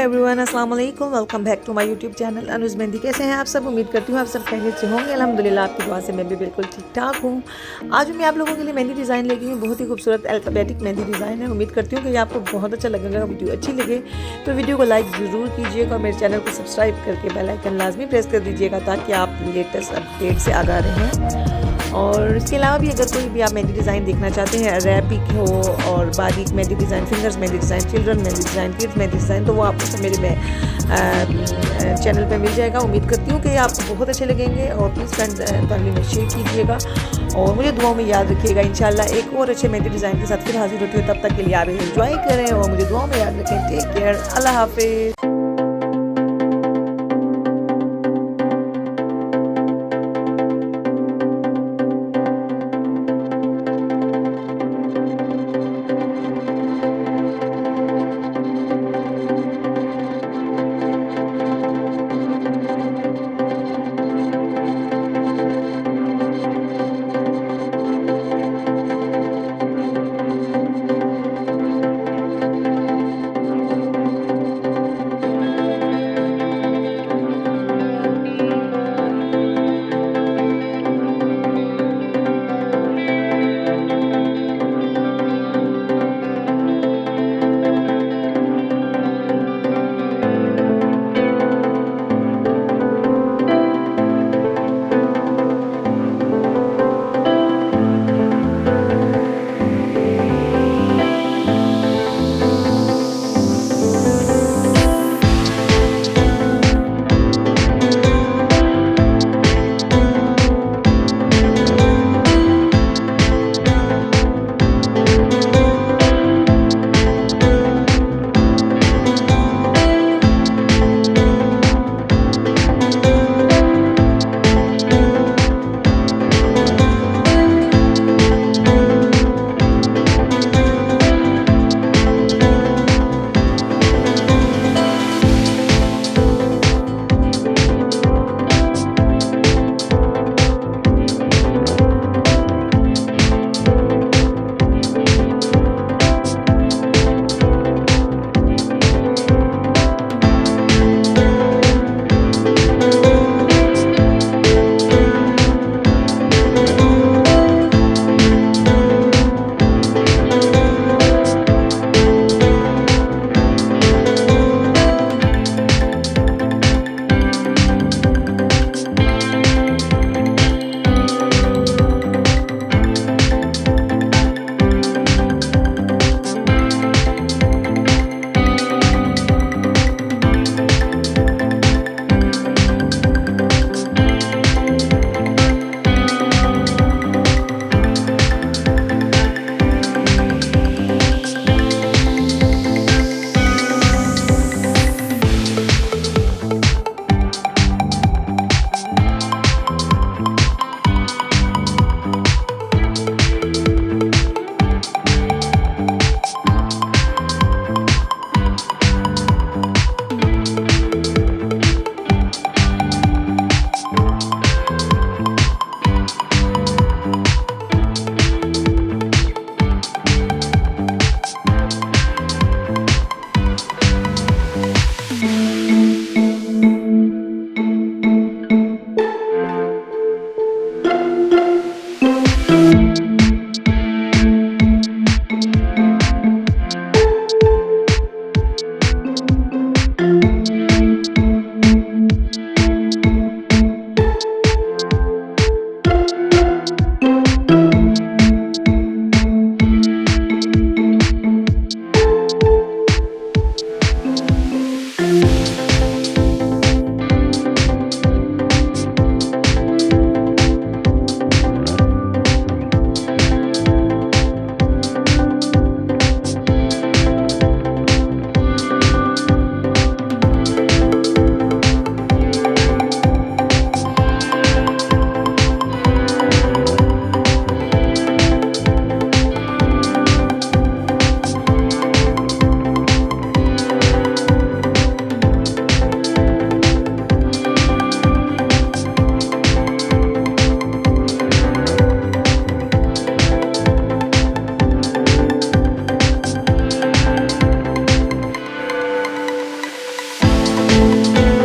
Everyone, अस्सलाम वालेकुम। Welcome back to my YouTube channel Anuj Mehndi. कैसे हैं आप सब? उम्मीद करती हूँ आप सब खैरियत से होंगे। अल्हम्दुलिल्लाह आपकी दुआ से मैं भी बिल्कुल ठीक ठाक हूँ। आज मैं आप लोगों के लिए मेहंदी डिज़ाइन लेके हूँ। बहुत ही खूबसूरत अल्फ़ाबेटिक मेहंदी डिज़ाइन है। उम्मीद करती हूँ कि ये आपको बहुत अच्छा लगेगा। वीडियो अच्छी लगे तो वीडियो को लाइक ज़रूर कीजिएगा और मेरे चैनल को सब्सक्राइब करके बेल आइकन लाजमी प्रेस कर दीजिएगा ताकि आप लेटेस्ट अपडेट से आगाह रहें। और इसके अलावा भी अगर कोई भी आप मेहंदी डिज़ाइन देखना चाहते हैं, रैपिक हो और बारीक mehndi design, fingers mehndi design, children mehndi design, kids mehndi design, तो वो आपको मेरे चैनल पे मिल जाएगा। उम्मीद करती हूँ कि आपको बहुत अच्छे लगेंगे और प्लीज़ फ्रेंड फैमिली में शेयर कीजिएगा और मुझे दुआओं में याद रखिएगा। इंशाल्लाह एक और अच्छे मेहंदी डिज़ाइन के साथ फिर हाजिर होती हूँ। तब तक के लिए आप एंजॉय करें और मुझे दुआओं में याद रखें। टेक केयर, अल्लाह हाफिज़।